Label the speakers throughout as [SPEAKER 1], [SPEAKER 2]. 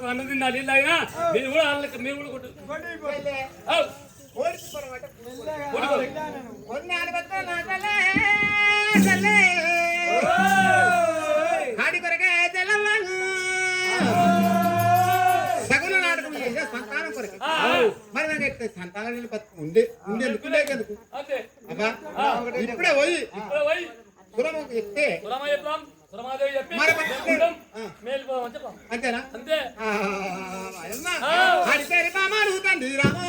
[SPEAKER 1] ఒక అన్నం తిన్నా నీళ్ళు తాగినా మీరు కూడా వాళ్ళకి మీరు కూడా కొట్టు
[SPEAKER 2] కాడి కొరకే సగుల నాటకం చేసే సంతానం కొరకే మరి నాకు సంతానం ఉండేందుకు అబ్బా ఇప్పుడే పోయి కులమకు చెప్తే అంతేనా అంతే అడితే మామాలు తండ్రి రామో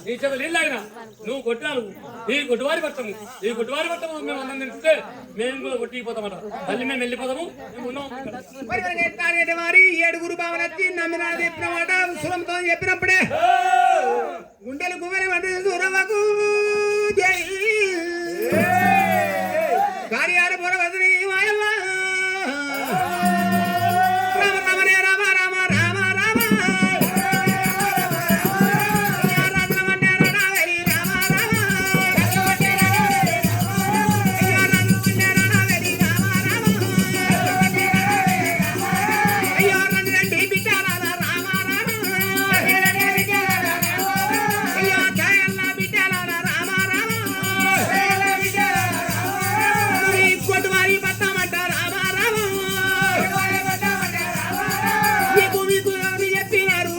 [SPEAKER 2] నీ చేత నీళ్ళు అయినా నువ్వు కొట్టినాను ఈ కొట్టువారి పట్టము మేము అన్నం తింటుంటే మేము కూడా కొట్టిపోతామట మళ్ళీ మేము వెళ్ళిపోతాము మేము ఉన్నాం. ఏడుగురు బావనచ్చి నమ్మినా చెప్పిన మాట సులంతో చెప్పినప్పుడే గుండెలు గువ్వెలు వంటి దూరమకు కార్యాల పొరవదని మాయమ్మ చెప్పినారు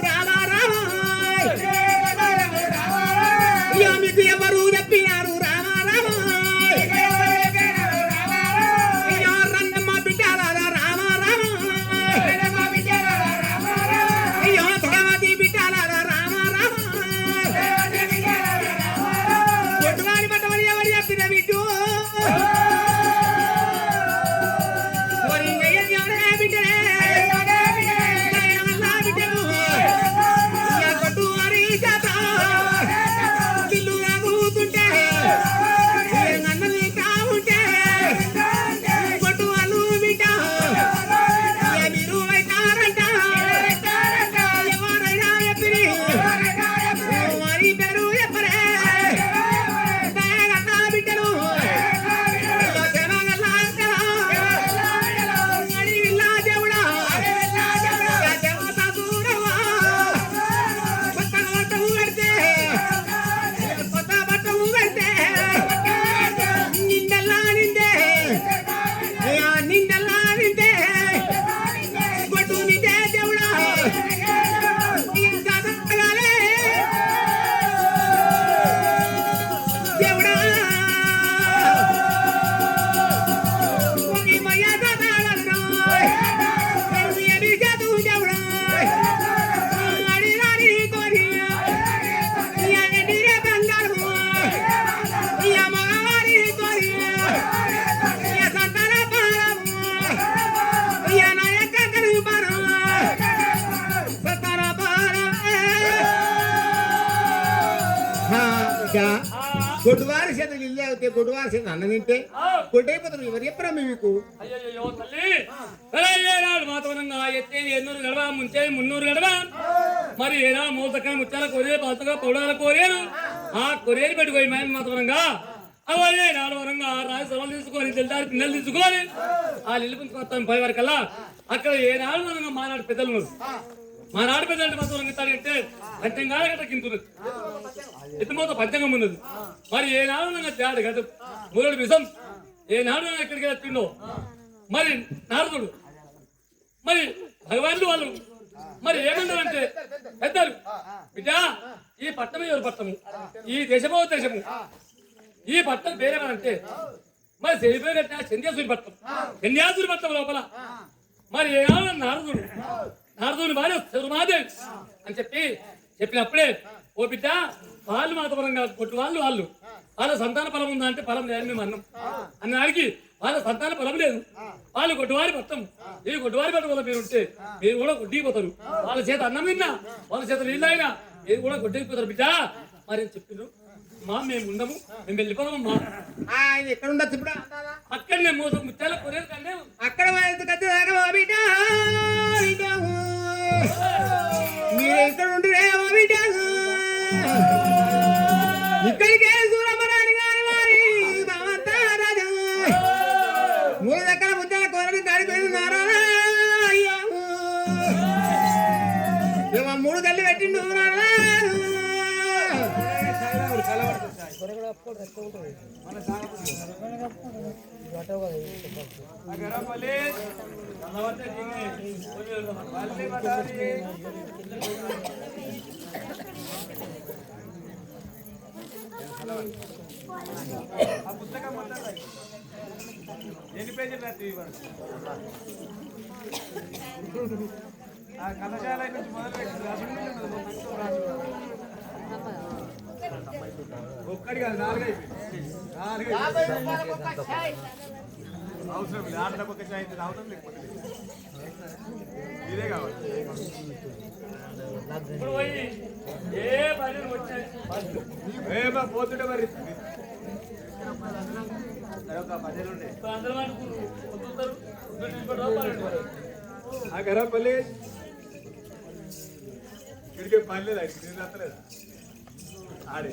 [SPEAKER 3] గొడ్డువారి చేత ఇల్లు అవుతే గొడ్డువారి చేత అన్నం తింటే గొడ్డైపోతారు. ఎవరు చెప్పరా మీకు?
[SPEAKER 2] అయ్యో తల్లి ఏనాడు వాతావరణంగా ఎత్తేది 800 గడవ ముంచేది 300 గడవ. మరి ఏనా మూతక ముచ్చాల కొరే పాతగా పౌడాల కోరేను. ఆ కొరేని పెట్టుకోయి మేము వాతావరణంగా అవన్నీ నాలుగు వరంగా రాజు సవాలు తీసుకొని తెల్లారి పిల్లలు తీసుకొని ఆ ఇల్లు పుంచుకొస్తాం 10 వరకల్లా. అక్కడ ఏనాడు వరంగా మానాడు పెద్దలు మానాడు పెద్దలు వాతావరణంగా తాడంటే పంచంగా గట్ట కింతున్నది ఎత్తుమోత పంచంగం ఉన్నది. మరి ఏనాడు తేడు గట్ట మూడు విషం ఏనాడు ఎక్కడికి వచ్చిండో మరి నారదుడు మరి భగవాన్లు వాళ్ళు మరి ఏమన్నారంటే పెద్దలు బిడ్డ ఈ పట్టణం ఎవరు పట్టణము ఈ దేశమో దేశము ఈ పట్టణం వేరేమంటే మరి చెడిపోయి కట్టిన చంద్యాసురి పట్టణం చంద్యాసురి పట్టణం లోపల మరి ఏమన్నా నారదుని భార్య శరుమాదేవి అని చెప్పినప్పుడే ఓ బిడ్డ వాళ్ళు మాతపరంగా కొట్టు వాళ్ళు వాళ్ళ సంతాన ఫలం ఉందా అంటే ఫలం లేదని మేము అన్నాం అన్న అడిగి వాళ్ళ సంతాన ఫలం లేదు. వాళ్ళు కొట్టువారి పట్టం ఈ కొట్టువారి పట్టం వల్ల మీరు ఉంటే మీరు కూడా కొట్టిపోతారు. వాళ్ళ చేత అన్నం విన్నా వాళ్ళ చేత నీళ్ళు అయినా మీరు కూడా కొట్టిపోతారు బిడ్డ మరి చెప్పిండ్రు. మేము ఉండము మేము వెళ్ళిపోదామమ్మా.
[SPEAKER 3] ఆయన ఎక్కడ ఉండొచ్చు ఇప్పుడు?
[SPEAKER 2] అక్కడనే మోసం ముత్యాల కొనేది కంటే
[SPEAKER 3] అక్కడ బిడ్డ మీరు ఎక్కడ ఉంటున్నామో బిడ్డ ఇక్కడికే సూరమ్మరాని గారి వారి రాజు 3 దగ్గర ముత్యాల కొరని కాడిపోయినారా? 3 తల్లి పెట్టిండు
[SPEAKER 4] ఎన్ని పేజీలు రాత్రి కథశాల నుంచి మొదలు ఒక్కడి కాదు 4 అవసరం లేదు. ఆటలకు ఒక చాయ్ తాగుతాం లేకపోతే ఇదే కావాలి.
[SPEAKER 2] ఇప్పుడు పోయి ఏ పని వచ్చాయి
[SPEAKER 4] ఏమో పోతుంటే మరి ఒక 10 ఉండే ఆ గరా పల్లె ఇక్కడికే పర్లేదు అయితే నేను రాత్రలేదా ఆడే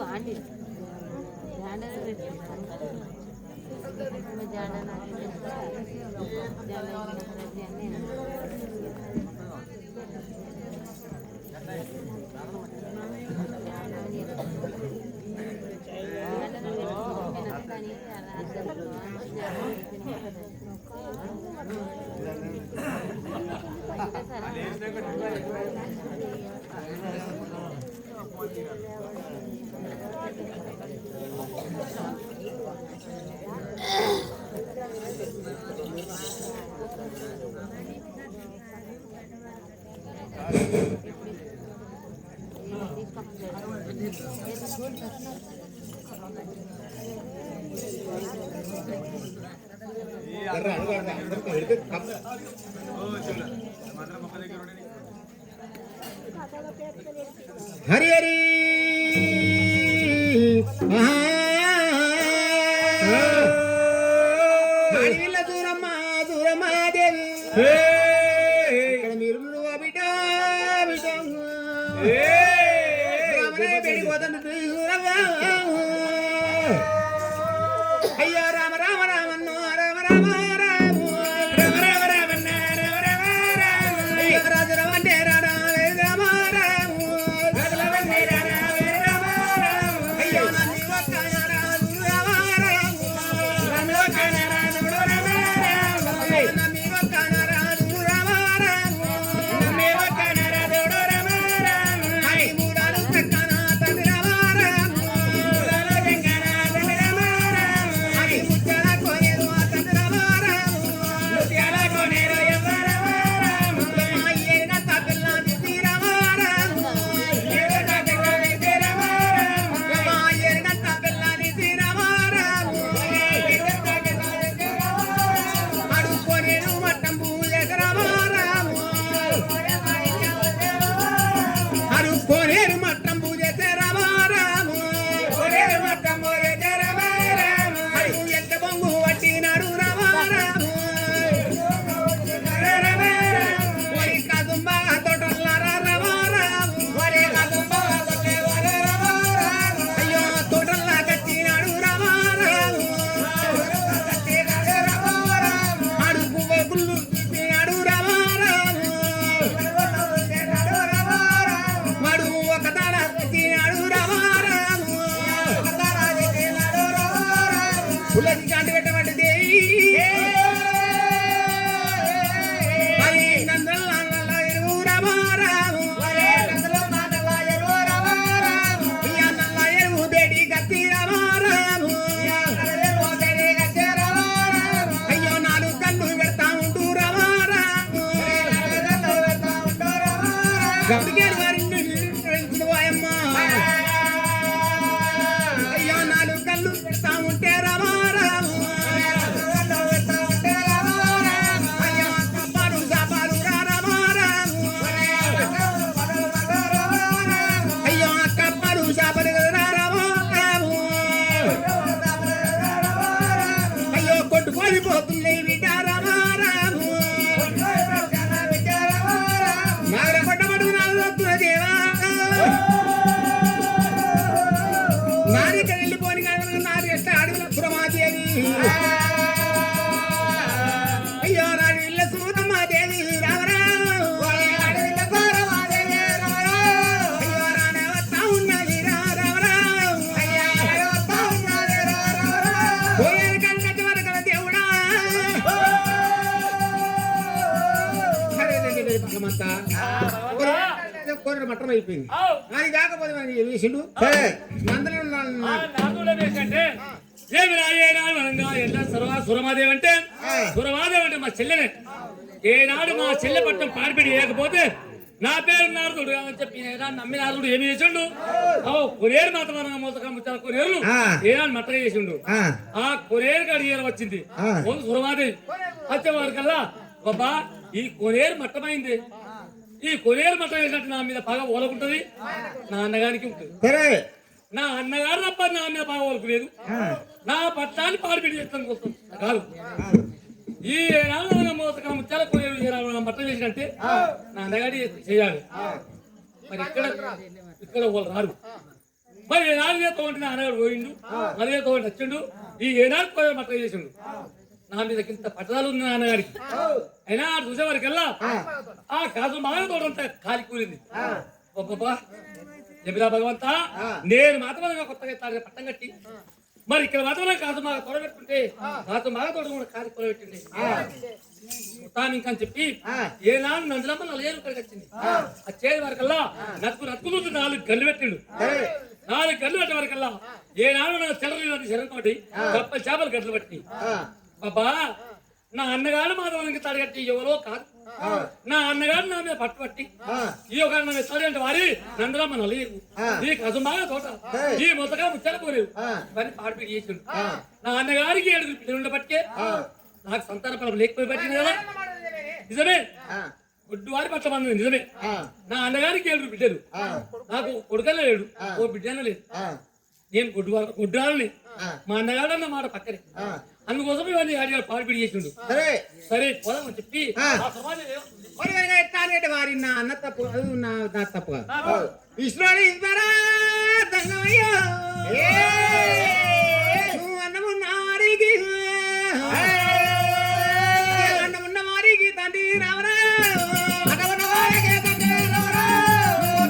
[SPEAKER 5] ఆంటీ
[SPEAKER 3] హరి హరి అడవిల్ల దూరమ్మా దూరమ్మా దేవి ఇక్కడ మీరు బిడ్డ అయ్యో రామ రామ రామన్నో రామ రామ రామ రామ రామ రామన్న రామ రామ రామ అయ్యో రాజు రమంటే రామ రామ రామ రాజులవన్నీ రామ రామ రామ అయ్యో నంది వక్కన రాజు రామ రామ రామ వక్కన రాజు రామ రామ అయ్యో నంది వక్కన రాజు రామ రామ నమ్మే వక్కన రాజు రామ రామ అయ్యి మూడాలు చక్కన తండ్రి రామ రామ మూడాలు చక్కన తండ్రి రామ రామ అయ్యి ముచ్చల కోనేరు తండ్రి రామ రామ ముత్యాల కోనేరు ఎవ్వ రామ రామ అయ్యేన తపిల్ల దితి రామ రామ ఏన తపిల్ల దితి రామ రామ అయ్యేన తపిల్ల దితి రామ రామ ఏన తపిల్ల దితి రామ రామ అడు కోనేరు మట్టం పూజ రామ రామ అడు కోనేరు మట్టం పూజ రామ రామ కోనేరు మట్టం పూజ రామ రామ అడు ఎంత బొంగు వట్టినాడు రామ రామ వరి కదుంబ తోటల రామ రామ వరి కదుంబ తోటల రామ రామ అయ్యో తోటల కట్టినాడు రామ రామ కట్టినాడు రామ రామ అడు పువ్వ గుళ్ళు తీసినాడు రామ రామ మడు ఒక తాళ కట్టినాడు రామ రామ ఒక తాళ కట్టినాడు రామ రామ పుల్లకి కాంటి పెట్టబట్టి దేవి మరి నందల ఎరువు రామ రామ నందల మాటల ఎరువు రామ రామ ఇయ్య నల్ల ఎరువు బేడి కత్తి రామ రామ అయ్యో నాలుగు కన్ను పెడతా ఉంటూ రామ రామ గబ్బికేడు వారిని పోయమ్మ అయ్యో నాలుగు కళ్ళు పెడతా ఉంటే రామ రామ అయ్యో కప్పాలు చాపాలు రా రామ రామ అయ్యో కప్పాలు చాపలు రా రామ రామ అయ్యో కొట్టుకొని పోతుంది బిడ్డ రామ రామ నాగర కొట్టబడు నాగర దేవా నారిక వెళ్ళిపోని కానీ నారి ఎట్ట అడుగుల పురమాదేవి అయ్యో నాడు ఇళ్ళ సూరమ్మాదేవి రామరామ అయ్యో రానే వస్తా ఉన్నది రామరామ పోయేది కన్నట్టు వరకల దేవుడా భగవంతా కొర్ర మట్టం అయిపోయింది అది కాకపోతే మరి వేసిండు నందలో
[SPEAKER 2] నాతో వేసంటే ఏమి ఏనాడు అనగా ఎంత సురమాదేవి అంటే సురమాదేవి అంటే మా చెల్లెనే. ఏనాడు మా చెల్లె పట్టం పాడిపెడి వేయకపోతే నా పేరు నారదుడు అని చెప్పి ఏనాడు నమ్మి నారదుడు ఏమి చేసిండు? కొరేరు మాత్రం మూతక ముచ్చాల కొరేరు ఏనాడు మట్టగా చేసిండు. ఆ కొరేరు కడిగేరు వచ్చింది సురమాదేవి వచ్చే వారికల్లా బాబా ఈ కొరేరు మట్టమైంది. ఈ కొరేరు మట్టం వేసినట్టు నా మీద బాగా ఓలకుంటది, నా అన్నగారికి ఉంటుంది. నా అన్నగారు తప్ప నా మీద బాగా ఓలకలేదు. నా పట్టాన్ని పాడిపెట్టి చేస్తానికి వస్తుంది కాదు. ఈ ఏనాడు మూతక ముచ్చాల కొరేరు మట్టం చేసినట్టే నా అన్నగారి చేయాలి. మరి ఇక్కడ వాళ్ళు రారు. మరి ఏనాడు చేస్తామంటే నా అన్నగారు పోయిండు, మరి చేస్తామంటే వచ్చిండు. ఈ ఏనాడు కొరేరు మట్టం చేసిండు. నా మీద ఇంత పట్టదాలు ఉంది నాన్నగారికి. అయినా చూసేవారికల్లా ఆ కాసు బాగా తోడంతా కాలి కూలింది. ఒబ్బా చెప్పిరా భగవంతా, నేను మాత్రం కొత్తగా పట్టం కట్టి మరి ఇక్కడ మాత్రం కాసు బాగా తొడబెట్టుకుంటే కాసు బాగా తోట కూడా కాలి తొడబెట్టింది ఇంకని చెప్పి ఏనాడు నందులమ్మ 4 ఏళ్ళు ఇక్కడికి వచ్చింది. వచ్చేది వరకల్లా నక్కు 4 గల్లు పెట్టిండు. 4 గల్లు పెట్టే వరకల్లా ఏనాడు నా చెల్లెలు శరంతోటి చేపలు గట్లు పట్టి బాబా నా అన్నగాడు మాధవానికి తడగట్టి ఎవరో కాదు. నా అన్నగాడు నా మీద పట్టుబట్టి ఈ ఒక తడి అంటే వారి నందులమ్మ 4 ఏళ్ళు ఈ కసుమాగా తోట ఈ మొత్తగా ముచ్చాల పోలేవు అని పాడిపెట్టి చేసిండు. నా అన్నగారికి 7 పిల్లలు ఉండబట్టే నాకు సంతాన ఫలం లేకపోయి పట్టింది కదా. నిజమే, గుడ్డువారి పట్ల మంది నిజమే. నా అన్నగారికి 7 బిడ్డలు, నాకు కొడుకనే లేడు, ఓ బిడ్డనే లేదు. నేను గుడ్డురాలని మా అన్నగాడన్న మాట పక్కనే. అందుకోసం ఇవన్నీ అడిగాడు పాడిపిడి చేసిండు. సరే పోదామని చెప్పి
[SPEAKER 3] వారి నా అన్న తప్పు నా తప్పు విష్ణు అన్నమున్న వారికి అన్నమున్న వారికి తండ్రి రావరా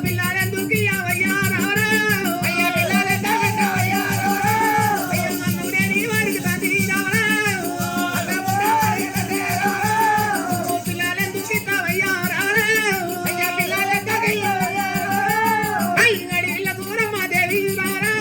[SPEAKER 3] పిల్లలెందుకు అవయ్యా రావరా వారికి తండ్రి రావరా పిల్లలెందుకు అవయ్యా రావరా దూరమ్మ దేవి రావరా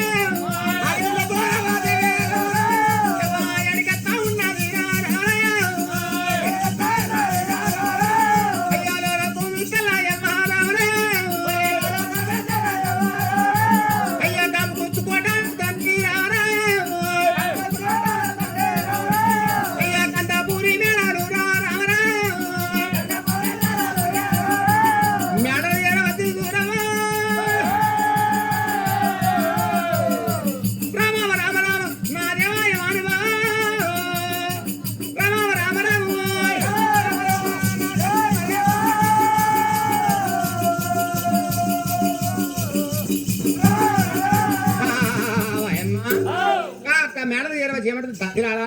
[SPEAKER 3] ఏమంటుంది దగ్గరాడా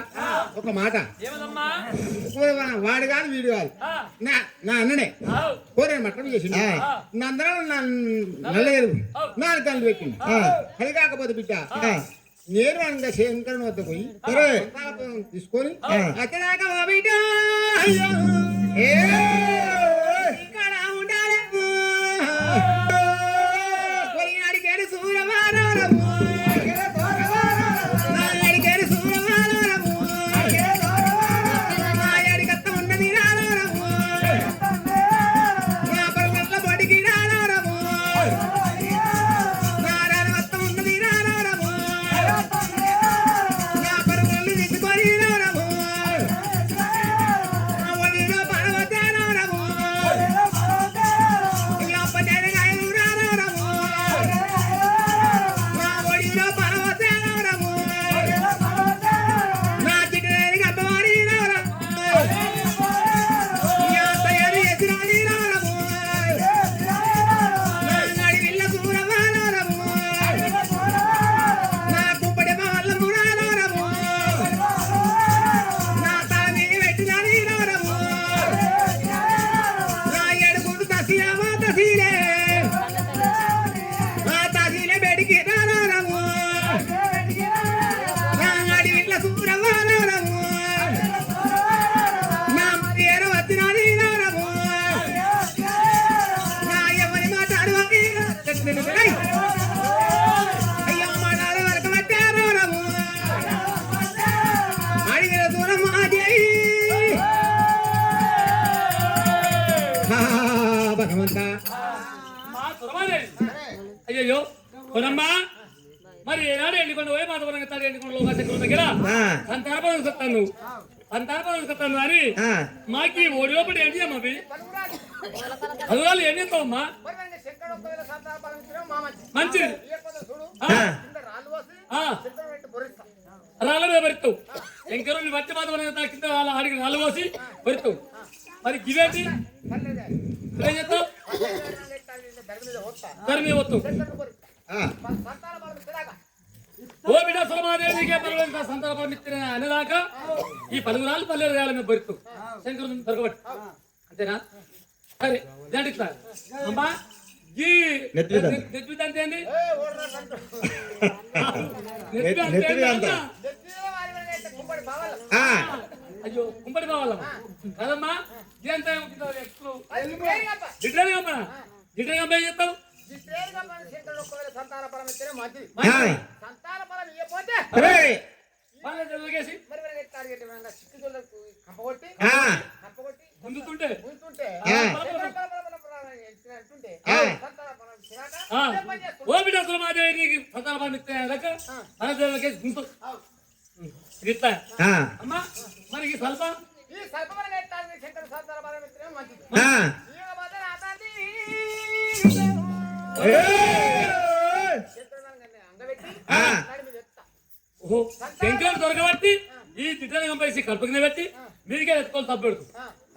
[SPEAKER 3] ఒక మాట వాడు కాదు వీడు కాదు నా అన్ననే కోరే మట్టం చేసిండు. నందరం నల్లేదు 4 కళ్ళు పెట్టింది. అది కాకపోతే బిడ్డ నేను అనగా శంకరుని వద్ద పోయి తీసుకొని అక్కడాక బిడ్డ ఇక్కడ ఉండాలి అడిగాడు సూర్యవారం
[SPEAKER 2] సురమాదేవి అయ్యయ్యో కొనమ్మా మరి ఏనాడు ఎండుకొండ పోయి మాతవరంగా తాడు ఎండుకొండ లోకాశంకరం దగ్గర సంతానపదం చెప్తాను సంతానపదం అని మాకి ఓడిలోపడి ఏంటి అమ్మా అదురాలు ఏం చేస్తావమ్మా మంచిది రాళ్ళ మీద పెడతావు శంకరుని బట్టి మాత్రం కింద ఆడికి రాళ్ళు పోసి పెడతావు మరి గివేంటి ఏం చేస్తావు దాని మీద వస్తావు ఓ బిడ్డ సురమాదేవికే పర్వాలేదు సంతాన పరమిత్ర అనేదాకా ఈ 10 రాళ్ళు 12 రాళ్ళ మీద పెడతావు శంకరుని దొరకబట్టి అంతేనా సరే దాంట్లో అమ్మా ఈ నెత్తి అంతే అండి అయ్యో కుంపడి కావాలమ్మా కదమ్మా ఇదంతా జిడ్డమ్మా జిడ్డగా చెప్తావు గుంజుతుంటే ఓ బిడ్డ సురమాదేవికి సంతాన ఫలం ఇస్తాక మన దేవులకేసి గుంతు ఇట్లా అమ్మా మరి ఈ స్వల్ప శంకరుడు దొరకబట్టి ఈ తిట్టని కంపేసి కల్పకిన పెట్టి మీదికే ఎత్తుకోవాలి తప్పెడుతు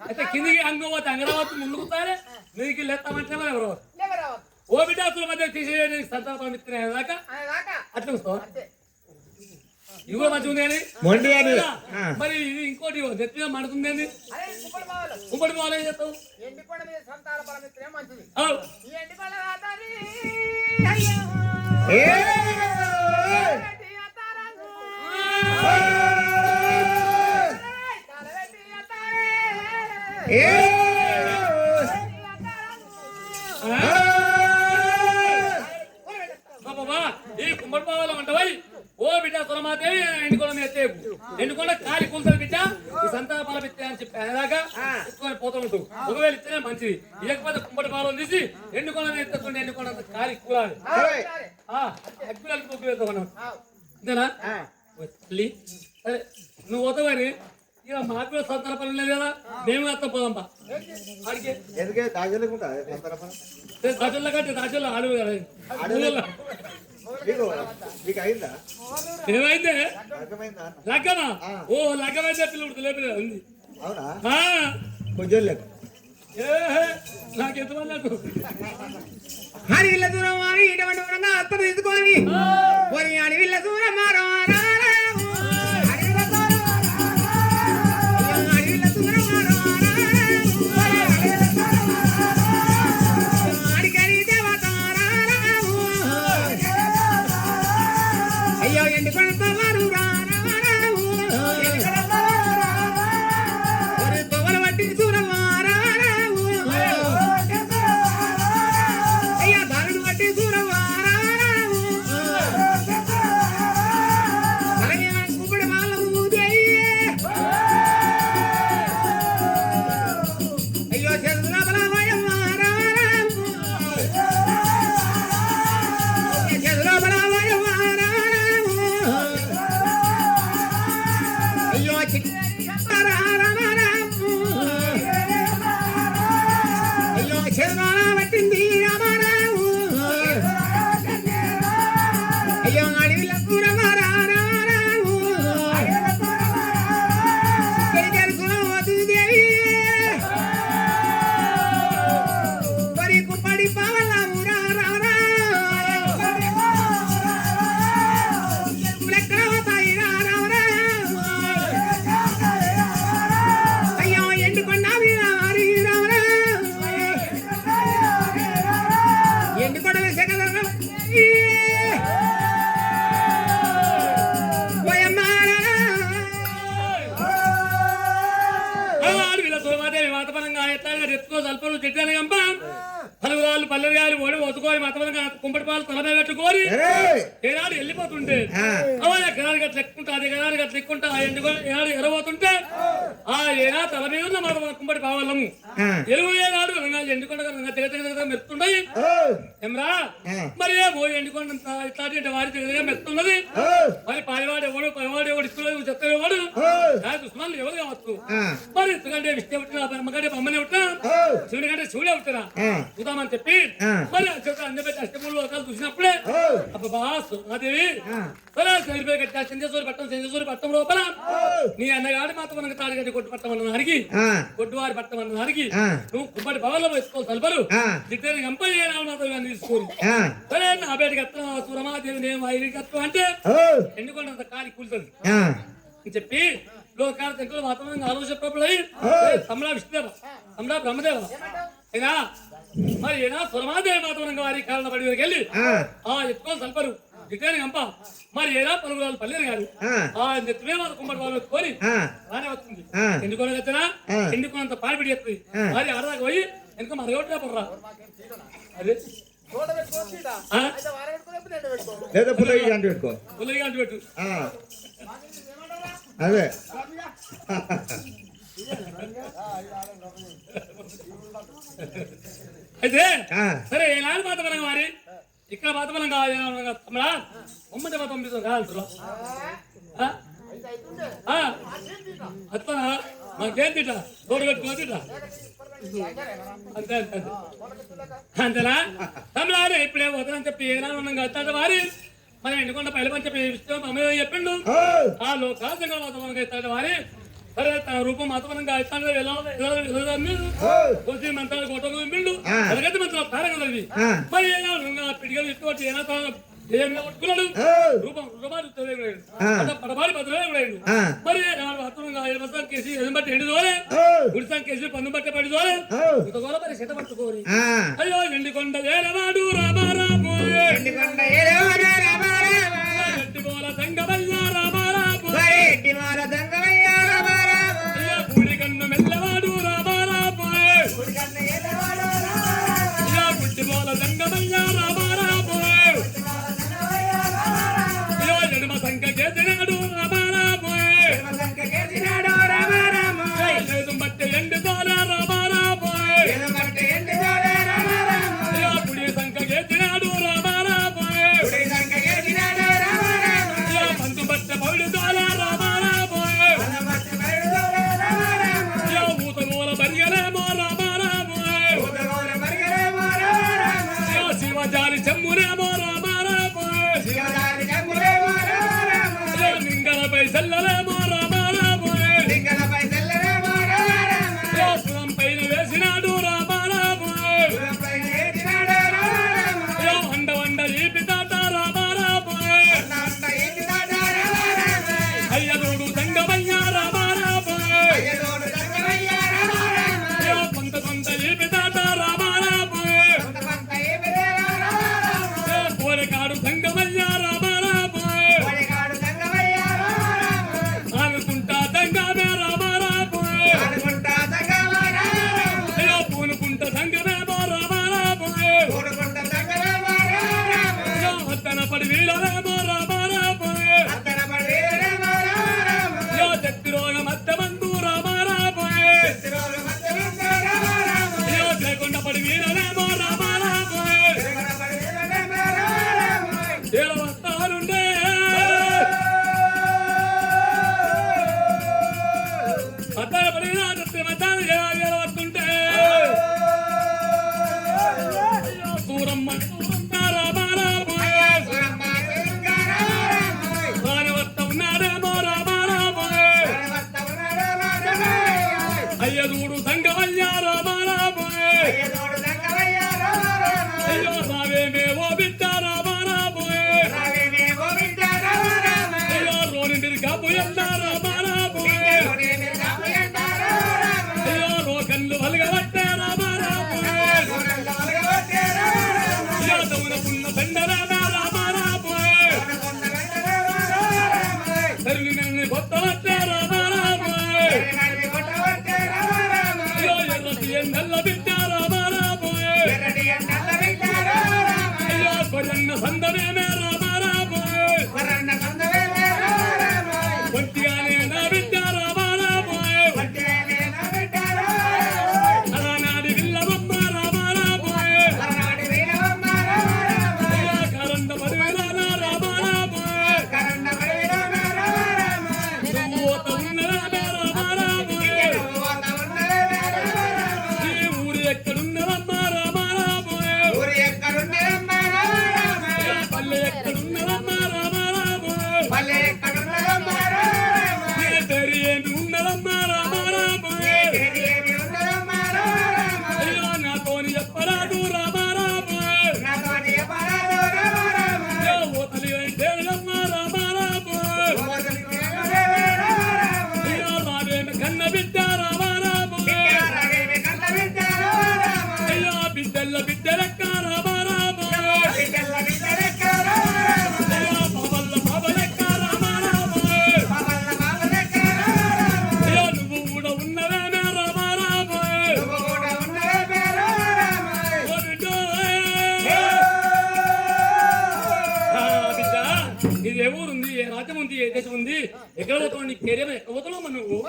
[SPEAKER 2] అయితే కిందికి అంగవతి అంగరావతి ముందుకుతారే మీదికి లేస్తామంటే ఎవరు ఓ బిడ్డ మధ్య తీసేయని సంతాన ఫలం ఇస్తున్నాక అట్లా వస్తావా ఇది కూడా మంచిగా ఉంది కానీ మరి ఇది ఇంకోటి నెత్తిగా మండుతుంది అండి కుంపడి బాగా ఏం చేస్తావు ఈ కుంపడి బావాల అంటవై ఓ బిడ్డ సురమాదేవి ఎండుకొండ మీద ఎండుకొండ కాలి కూల్తుంది బిడ్డ ఈ సంతాన ఫలం ఇస్తే అని చెప్పి అనేదాకా ఎత్తుకొని పోతూ ఉంటావు ఒకవేళ ఇస్తేనే మంచిది ఇవ్వకపోతే కుంపటి పాలం తీసి ఎండుకొండ మీద ఎత్తుకుంటే ఎండుకొండ కాలి కూలాలి అగ్గులకి పొగ్గు వేస్తావు మనం అంతేనా సరే నువ్వు పోతావు కానీ ఇక మాకు కూడా సంతాన ఫలం లేదు కదా మేము వస్తాం పోదాంపా ఆడికి దాచుల్లో కంటే దాచుల్లో ఆడు కదా ఏమైందే లగ్గమా ఓ లగ్గమైతే పిల్లడు లేపలే ఉంది
[SPEAKER 3] కొంచెం లెక్క
[SPEAKER 2] నాకెంత నాకు
[SPEAKER 3] అడవిల్ల దూరం అని ఇటువంటి వరంగా అత్తను తీసుకొని పోనీ అడవిల్ల దూరం మారో అయ్యో ఎండి కొడతారు తొగలు పట్టి చూడవారా అయ్యా దారుడు పట్టి చూడవారా కుమ్మడి వాళ్ళము అయ్యో చంద్రబల వయమారా చంద్రబల వయమారా అయ్యో అయ్యో చంద్ర పట్టింది రామారావు అయ్యో అడవిల కూరమారావు దేవి మరి కుప్పడి పావల ఊరా రావరా లెక్కవతాయి రావరా అయ్యో ఎండుకొండ వీరారి రావరా ఎండుకొండ వేసగల
[SPEAKER 2] ఆడవిల సురమాదేవి వాతపరంగా ఎత్తాడుగా ఎత్తుకో సల్పలు చెట్టాను కంప 10 రాళ్ళు 12 రాళ్ళు ఓడి ఒత్తుకోని మతపరంగా కుంపటి పాలు తలమే పెట్టుకోని ఏనాడు వెళ్ళిపోతుంటే అవన్నీ ఎకరానికి అట్లా ఎక్కుంటా అది ఎకరానికి అట్లా ఎక్కుంటా ఎండుకొని ఏనాడు ఎరబోతుంటే ఆ ఏనా తల మీద ఉన్న మాట కుంపటి పావాలము ఎలుగు ఏనాడు ఎండుకొండ తెగ మెరుతుండయి ఏమ్రా మరి ఏమో ఎండుకొండ ఇట్లాంటి వారి తెగ మెరుతున్నది మరి పైవాడు ఎవడు ఇస్తున్నాడు చెత్తవాడు దుష్మాలు ఎవరు కావచ్చు మరి ఎందుకంటే విష్ణు పుట్టినా అమ్మకంటే అమ్మనే పుట్టినా శివుడి కంటే శివుడే పుట్టినా చూద్దామని చెప్పి మరి అన్ని పెట్టి అష్టములు చూసినప్పుడే అబ్బా సుమాదేవి చంద్రసూరి పట్టం లోపల నీ అన్నగాడి మాత్రం మనకు తాడిగడ్డి కొట్టు పట్టమన్న దానికి కొట్టువారి పట్టమన్న దానికి నువ్వు కుమ్మడి భవన్లో వేసుకోవాలి తలపరు దిట్టని గంపయ్యేనాడు మాత్రం తీసుకోరు సరే నా బయటకి అత్తం సురమాదేవి నేను ఐదుకి అత్తం అంటే ఎండుకొండంత కాలి కూలుతుంది అని చెప్పి లోకాల దగ్గర వాతావరణంగా ఆలోచనప్పుడు తమ్ముడా విష్ణుదేవ తమ్ముడా బ్రహ్మదేవ అయినా మరి ఏనా సురమాదేవి వాతావరణంగా వారి కాళ్ళ పడి వెళ్ళి ఎత్తుకోవాలి తలపరు దిట్టని గంప మరి ఏదా పలుగురాలు పల్లెరు గారు నెత్తుమే వాళ్ళ కుమ్మడి వాళ్ళు కోరి బానే వస్తుంది ఎందుకోని వచ్చినా ఎందుకున్నంత పాడిపిడి ఎత్తుంది మరి ఆడదాకా పోయి ఎందుకు మన రోడ్డు పడరా అదే
[SPEAKER 3] లేదా పుల్లయ్య అంటు పెట్టుకో
[SPEAKER 2] పుల్లయ్య అంటు పెట్టు
[SPEAKER 3] అదే
[SPEAKER 2] అయితే సరే ఏనాడు మాతమనం వారి ఇక్కడ మాతమనం కావాలి తమ్ముడా ఉమ్మడి మాతం కాదు అత్త మాకేం తిట్టా తోడు కట్టుకో తిట్టా అంతే అంతే అంతేనా తమ్ముడా ఇప్పుడే వదలని చెప్పి ఏనాడు కట్టాడు వారి మన ఎండుకొండ పైల పంచ విషయం అమ్మ చెప్పిండు ఆ లోకాలంగా మాతమనం ఇస్తాడు వారి సరే తన రూపం మాతమనంగా వెళ్ళి మంత్రాలు కొట్టకు మిండు అలాగైతే మంత్రాలు తారగలవి మరి పిడిగలు ఇటువంటి ఏనా పట్టుకున్నాడు రూపం పడబాడి భద్రవాడు మరి హత్తుగా కేసి బట్టి ఎండు దోలే గుడిసాం కేసి పన్ను బట్టి పడి దోలే ఇంతగోల మరి చెట్ట పట్టుకోరి అయ్యో ఎండికొండ వేలవాడు రామారాము ఎట్టిమోల దంగమయ్య రామారాము గుడి కన్ను మెల్లవాడు రామారాము గుడ్డిమోల దంగమయ్య రామారాము ఎడమ సంఖ్య చేసినాడు రామారాము లేదు మట్టి ఎండు దోల రామారాము గుడి సంఖ్య చేసినాడు రామారాము పంతు బట్ట పౌడు దోల రామారాము ఊత మూల బరిగలేమో రామారాము శివజారి చెమ్మురేమో రామారాము నింగలపై సెల్లలేమో రామారాము సురం పైన వేసినాడు రామారాము వండ వండ ఈపి తాత రామారాము అయ్యదోడు దంగమయ్య రామారాము కొంత కొంత ఈపి తాత రామారాము కోరికాడు దంగమయ్య రామారాము ఆనుకుంటా దంగమే రామారాము పూనుకుంట దంగమేమో రామారాము వద్దన పడి వీడరేమో రామారాము చెత్తి రోగ మధ్య మందు రామారాము లేకుండా పడి వీడరేమో రామారాము వస్తానుండే అద్దన పడినా మధ్యాహ్నం వస్తుంటే దూరం రామారాము వారి వస్త ఉన్నాడేమో రామారాము అయ్యదూడు సంగమయ్య రామారాము అయ్యో రావేమేవో బిడ్డ రామారాము అయ్యో రోని మిరిగాపు ఎంత రామారాము అయ్యో రోకన్లు వలగబట్టే రామారాము యాదవునకున్న దండరామ రామారాము తల్లి నన్ను కొత్తవట్టే రామారాము అయ్యో ఎర్రటి ఎండల్ల బిడ్డ రామారాము అయ్యో కొరన్న సందమేమే రామారాము ఒంటిగానే నా బిడ్డ రామారాము బిడ్డలెక్క రామారామ
[SPEAKER 3] బిడ్డల బిడ్డలెక్క రామారామ
[SPEAKER 2] బాబల్ల బాబలెక్క రామారామ
[SPEAKER 3] బాబలెక్క రామారామ
[SPEAKER 2] నువ్వు కూడా ఉన్నవేమే రామారామ
[SPEAKER 3] నువ్వు కూడా ఉన్నవే రామారామ
[SPEAKER 2] ఓ బిడ్డ బిడ్డ ఇది ఏ ఊరుంది ఏ రాజ్యం ఉంది ఏ దేశం ఉంది ఎక్కడ పోతావు నీ కెరీర్ ఎక్కడ పోతున్నావు మరి నువ్వు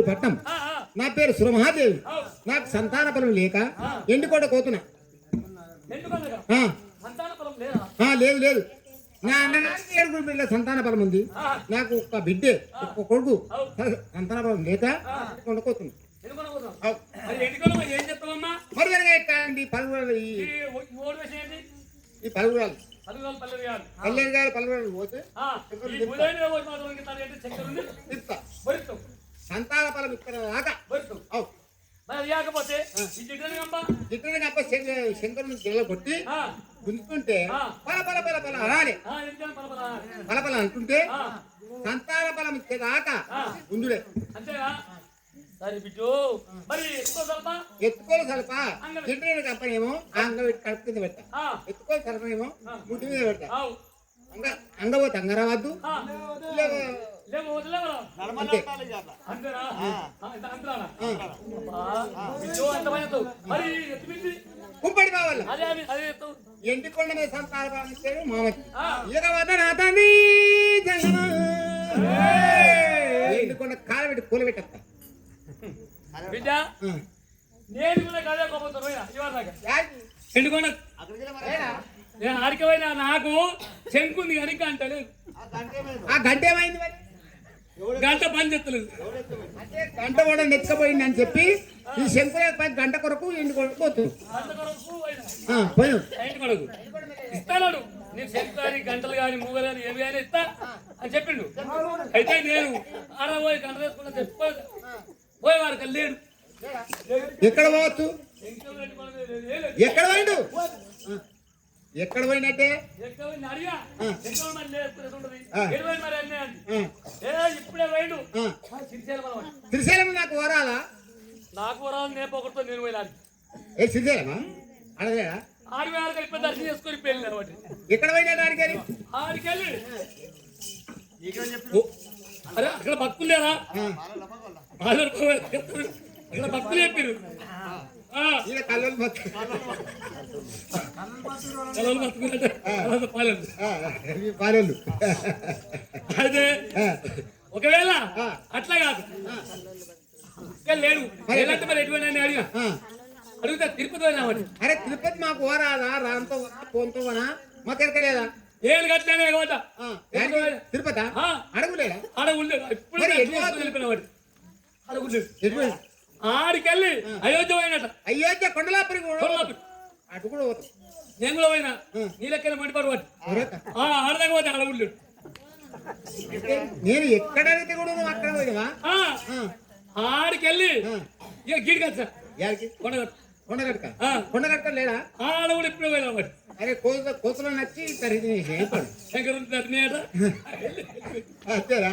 [SPEAKER 3] పట్నం నా పేరు సురమహాదేవి నాకు సంతాన ఫలం లేక ఎండుకోట కోతున్నా
[SPEAKER 2] ఎందుకనగా
[SPEAKER 3] ఆ,
[SPEAKER 2] సంతాన ఫలం లేదా
[SPEAKER 3] ఆ, లేదు లేదు నా అన్నగారికి 7 బిడ్డల సంతాన ఫలం ఉంది నాకు ఒక బిడ్డే ఒక కొడుకు సంతాన ఫలం లేక కొండకోతున్నా
[SPEAKER 2] ఎందుకనగా అది ఎందుకనగా ఏం చెప్తావమ్మా
[SPEAKER 3] మరి వెనక ఎట్టాండి పలుగురాలు
[SPEAKER 2] ఈ ఓడి వేసి ఏంటి
[SPEAKER 3] ఈ పలుగురాలు
[SPEAKER 2] పల్లెలు పల్లెలు కాదు
[SPEAKER 3] పల్లెలు గారు పలుగురాలు పోతే
[SPEAKER 2] ఈ బుధైన ఓడి మాత్రం గిట్టాలి అంటే చక్కెర ఉంది
[SPEAKER 3] తిప్తా
[SPEAKER 2] బరుతావు
[SPEAKER 3] సంతాన ఫలం ఇక్కడ దాకా
[SPEAKER 2] బరుతావు
[SPEAKER 3] అవు
[SPEAKER 2] మరి అది కాకపోతే ఈ జిడ్డని అమ్మా
[SPEAKER 3] గిట్టని కప్ప శంకరుని గిల్ల కొట్టి గుంజుతుంటే పల పల పల పల అనాలి
[SPEAKER 2] ఎందుకని పలపలా
[SPEAKER 3] పల పల అంటుంటే సంతాన ఫలం ఇచ్చేదాకా గుంజుడే
[SPEAKER 2] అంతేగా సరే బిడ్డు మరి ఎక్కువ ಸ್ವಲ್ಪ
[SPEAKER 3] ఎత్తుకోలు సలప గిట్టని కప్పనేమో అంగ పెట్టి కడుపు కింద పెట్టా ఎత్తుకోలు సలపనేమో ముట్టి మీద పెట్టా
[SPEAKER 2] ఆవు
[SPEAKER 3] అంగపోతే అంగరావద్దు
[SPEAKER 2] లేవు వదిలేవరా
[SPEAKER 3] అంతే
[SPEAKER 2] అంతేనా అంతరానా బిడ్డు అంతమైనవు మరి ఎత్తుమింది
[SPEAKER 3] కుంపడి బావల్ల
[SPEAKER 2] అదే అదే ఎత్తు
[SPEAKER 3] ఎండికొండ మీద సంతాన ఫలం ఇచ్చాడు మామకి ఇక వద్ద నా తండ్రి ఎండికొండ కాలు పెట్టి కూల పెట్టేస్తా
[SPEAKER 2] బిడ్డ నేను కూడా కదే కోపంతో పోయినా ఇవాళ దాకా ఎందుకోండి నేను ఆడికపోయినా నాకు శంకుంది కానీ గంట లేదు
[SPEAKER 3] ఆ గంట ఏమైంది మరి
[SPEAKER 2] గంట పని చెత్తలేదు
[SPEAKER 3] అంటే గంట కూడా నెచ్చకపోయింది అని చెప్పి ఈ శంకుల గంట కొరకు ఎండు కొరకు పోతుంది
[SPEAKER 2] గంట కొరకు పోయినా
[SPEAKER 3] పోయాం
[SPEAKER 2] ఇంటి కొడుకు ఇస్తాడు నేను శంకు కానీ గంటలు కానీ మూగలు కానీ ఏవి కానీ ఇస్తా అని చెప్పిండు అయితే నేను ఆడ పోయి గంట వేసుకున్నా చెప్పి పోయేవారు లేడు
[SPEAKER 3] ఎక్కడ పోవచ్చు ఎక్కడ పోయిండు ఎక్కడ పోయినట్టే
[SPEAKER 2] ఇప్పుడే పోయిండు
[SPEAKER 3] శ్రీశైలం నాకు వరాలా
[SPEAKER 2] నాకు వరాలు నేను ఒకటితో నేను పోయినాడు
[SPEAKER 3] ఏ శ్రీశైలమా అడగలేదా
[SPEAKER 2] ఆడి ఆడికి ఇప్పుడు దర్శనం చేసుకొని పెళ్ళి అనమాట
[SPEAKER 3] ఎక్కడ పోయినాడు ఆడికి
[SPEAKER 2] ఆడికెళ్ళి అరే అక్కడ భక్తులు లేరా అక్కడ భక్తులు చెప్పారు
[SPEAKER 3] కళ్ళు పాలెళ్ళు
[SPEAKER 2] అయితే ఒకవేళ అట్లా కాదు లేడు ఎలాంటి మరి ఎటువంటి అడిగా అడుగుతా తిరుపతి పోయినామని
[SPEAKER 3] అరే తిరుపతి మాకు ఓరాదా రాంతో పోంతో మాకు ఎరకలేదా
[SPEAKER 2] ఏళ్ళు కట్టలేనే కోట
[SPEAKER 3] తిరుపతి అడగులేదా
[SPEAKER 2] అడగులేదు ఇప్పుడు వెళ్ళిపోయినవాడు అడగులేదు ఆడికెళ్ళి అయోధ్య పోయినట
[SPEAKER 3] అయోధ్య కొండలాపురి అటు కూడా పోతాం
[SPEAKER 2] నేను కూడా పోయినా నీ లెక్కన మండిపాడు వాటి ఆడదాకా పోతే అడగులేదు
[SPEAKER 3] నేను ఎక్కడ అడిగితే కూడా నువ్వు అక్కడ పోయినవా
[SPEAKER 2] ఆడికెళ్ళి ఇక గీడికి వచ్చా కొండగట్టు
[SPEAKER 3] కొండగట్క కొండగట్క లేడా
[SPEAKER 2] ఆడ కూడా ఇప్పుడు పోయినా వాడు
[SPEAKER 3] అరే కోతులో నచ్చి తరిగి అంతేరా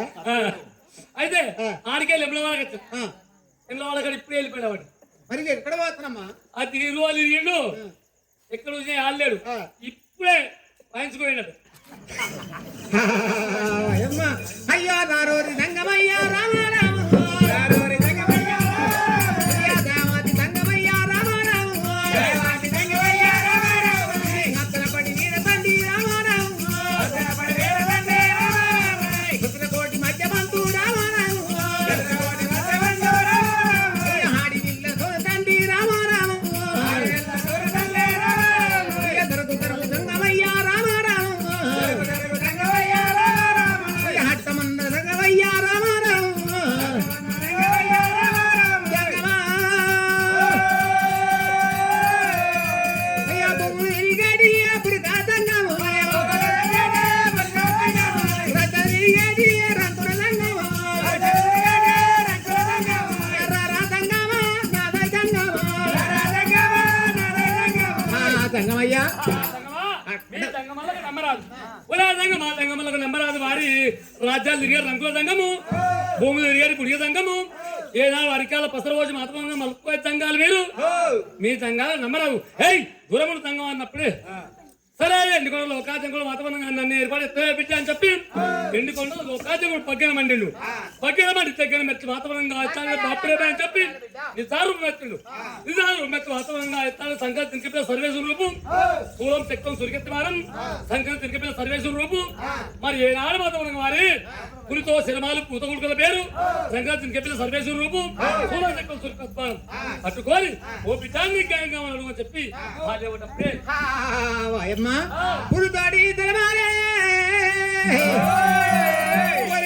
[SPEAKER 2] అయితే ఆడికెళ్ళి ఎమ్మెల్యే వాళ్ళకి వచ్చా ఎమ్మెల్యే వాళ్ళకి ఇప్పుడు వెళ్ళిపోయినా వాడు
[SPEAKER 3] మరి ఎక్కడ పోతున్నామ్మా
[SPEAKER 2] ఆ తిరిగి వాళ్ళు తిరిగిండు ఎక్కడ చూసినా ఆడలేడు ఇప్పుడే వాయించుకోయినాడు
[SPEAKER 3] అయ్యో నారోరి రంగమయ్యా రామారావు నారోరి రంగమయ్యా దేవాది రంగమయ్యా రామారావు దేవాది రంగమయ్యా రామారావు అత్తలపడి వీరబండి రామారావు అత్తలపడి వీరబండి రామారావు ఉత్తరకోటి మధ్యమంతు రామారావు ఉత్తరకోటి మధ్యమంతు రామారావు హాడి విల్ల సోదండి రామారావు హాడి విల్ల సోదండి రామారావు ఎదరకు దరకు రంగమయ్యా రామారావు హట్టమన్న రంగమయ్యా రామారావు సంగమయ్యా
[SPEAKER 2] నెంబరాదు వారి రాజ్యాలు తిరిగారు రంగుల సంఘము భూములు తిరిగారు గుడిగ సంఘము ఏనాడు అరికాల పసరు రోజు మాత్రమే మలుపుకోయే తంగాలు మీరు మీ తంగాలు నమ్మరావు ఏయ్ దూరములు తంగం అన్నప్పుడే సరే ఎండుకొండలు లోకాచంకుడు వాతావరణంగా నన్ను ఏర్పాటు ఎత్తే అని చెప్పి ఎండుకొండలు లోకాచంకుడు పగ్గిన మండిండు పగ్గిన మండి తగ్గిన మెచ్చి వాతావరణంగా బాపుడే అని చెప్పి నిజారు మెచ్చిండు నిజారు మెచ్చి వాతావరణంగా ఎత్తాడు సంక్రాంతి తిరిగిపోయిన సర్వేశ్వర రూపు పూలం చెక్కం సురికెత్తి వారం సంక్రాంతి తిరిగిపోయిన సర్వేశ్వర రూపు మరి ఏనాడు వాతావరణంగా వారి పులితో సినిమాలు పూతగుడుకుల పేరు సంక్రాంతి తిరిగిపోయిన సర్వేశ్వర రూపు పూలం చెక్కం సురికెత్తి వారం పట్టుకొని ఓ పిఠాన్ని గాయంగా అని చెప్పి వాళ్ళేటప్పుడే
[SPEAKER 3] పురుతాడి తెలవాలే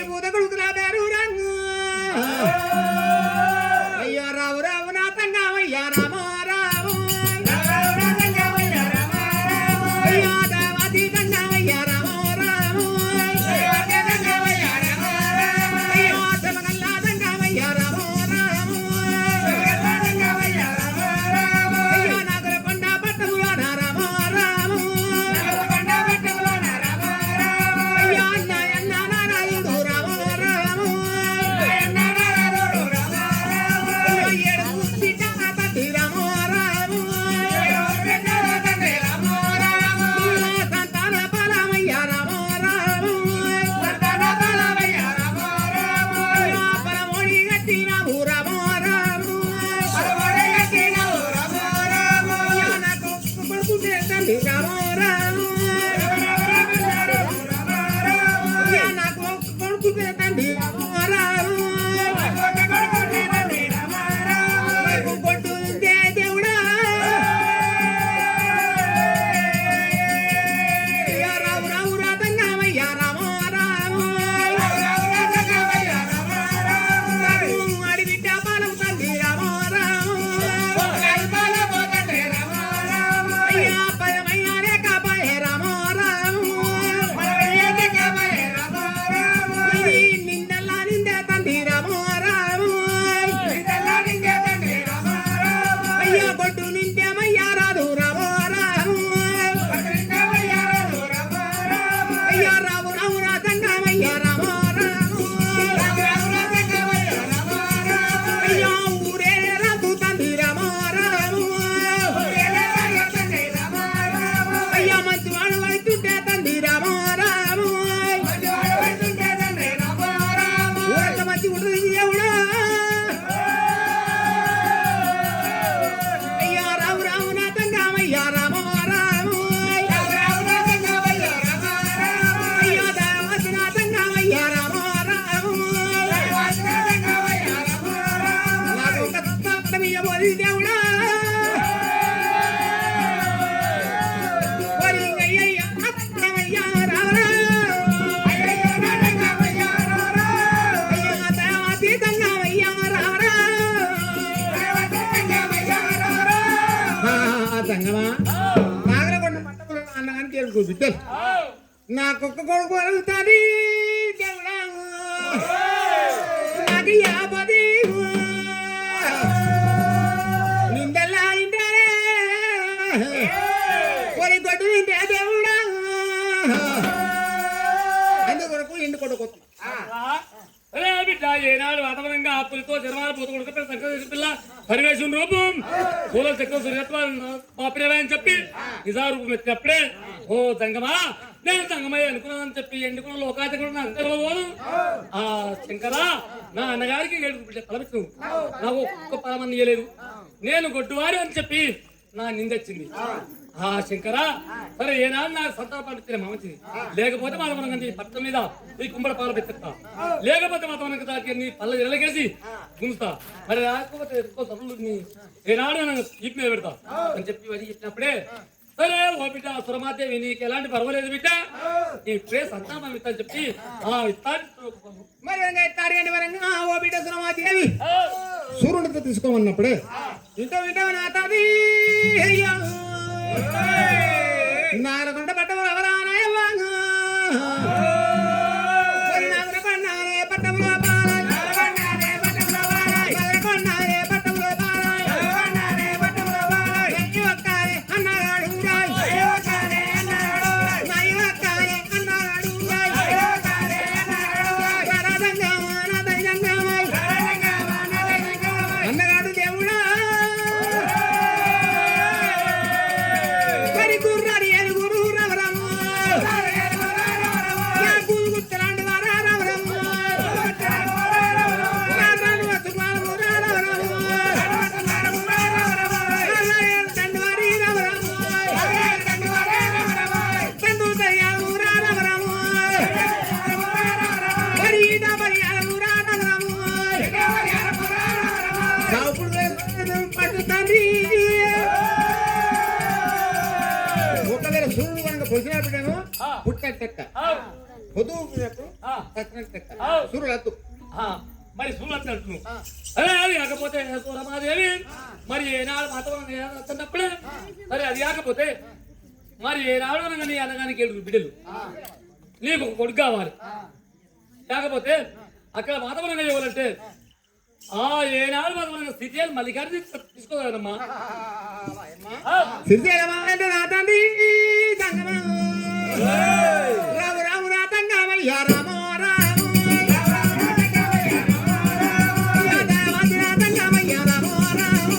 [SPEAKER 3] పూత కొడుకుల పేరు రంగు అయ్యా రావు రావు నా తంగామయ్యా రామ రావు అయ్యా దేవాది తంగామయ్యా రామ రాము అయ్యా తెమగల్లా తంగామయ్యా రామ రాము అయ్యా నాగర కొండ పట్టములో నా రామ రాము నాకొక్క కొడుకు అడుగుతుంది దేవుడా నాకు యాపది నిందల్లా ఇంటారే కొరి కొట్టు నింటే దేవుడా అందుకొరకు ఇంటి కొడుకు
[SPEAKER 2] బిడ్డ ఏనాడు వాతావరణంగా ఆపులతో జన్మాల పూత కొడుకు సంక్రాంతి పిల్ల పరివేశం రూపం పూల చక్రం సురేత్వాపరేవా అని చెప్పి నిజా రూపం ఎత్తినప్పుడే ఓ తంగమా నేను తంగమయ్య అనుకున్నానని చెప్పి ఎండుకున్న లోకాతి కూడా నాకు తెలియదు ఆ శంకరా నా అన్నగారికి ఫలమిచ్చు నాకు ఒక్క ఫలమని ఇయ్యలేదు నేను గొడ్డువారు అని చెప్పి నా నిందొచ్చింది ఆ శంకరా సరే ఏనాడు నాకు సంతాన పంపించిన మంచిది లేకపోతే మాధవనం పట్టం మీద ఈ కుంభడ పాలు పెట్టేస్తా లేకపోతే మాధవనం దాకి నీ పళ్ళ ఎరగేసి గుంజుతా మరి రాకపోతే ఏనాడు నేను ఈపు మీద పెడతా అని చెప్పి అది చెప్పినప్పుడే సరే ఓ బిడ్డ సురమాదేవి నీకు ఎలాంటి పర్వాలేదు బిడ్డ నీ ఇప్పుడే సంతానం ఇస్తా అని చెప్పి ఆ ఇస్తాను
[SPEAKER 3] మరి వరంగా ఓ బిడ్డ సురమాదేవి సూర్యుడితో తీసుకోమన్నప్పుడే ఇంటో వింటావు నా తాది నారకొండ పట్టము ఎవరానే పట్టములో సూర్యుడు కనుక పొడిచినప్పుడేమో పుట్టినట్టు లెక్క పొద్దు తచ్చినట్టు లెక్క సూర్యుడు అత్తు
[SPEAKER 2] మరి సూర్యుడు అంటున్నావు అదే అది కాకపోతే సూరమాదేవి మరి ఏనాడు మాతన్నప్పుడే మరి అది కాకపోతే మరి ఏనాడు అనగా నీ అనగానికి 7 బిడ్డలు నీకు ఒక కొడుకు కావాలి లేకపోతే అక్కడ మాతవరంగా ఇవ్వాలంటే ఏనాడు మాతవరంగా స్థితి మల్లికార్జున తీసుకోగలమ్మా
[SPEAKER 3] సిరిసేలమంటే నా తండ్రి రాము రాము నా తంగమయ్య రామో రాము దయవంతి నా తంగమయ్య రామో రాము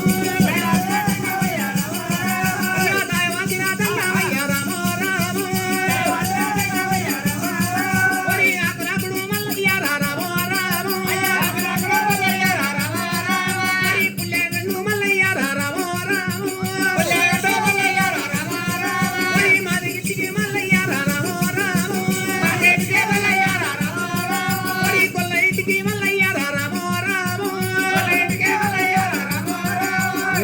[SPEAKER 3] దయవంతి నా తంగమయ్య రామో రాము ఒరి ఆకురాకుడు మల్లయ్య రామో రాము ఒరి పుల్లెగన్ను మల్లయ్య రామో రాము ఒరి మాదిగిటికి మల్లయ్య రామో రాము ఒరి కొల్లైటికి మల్లయ్య రామో రాము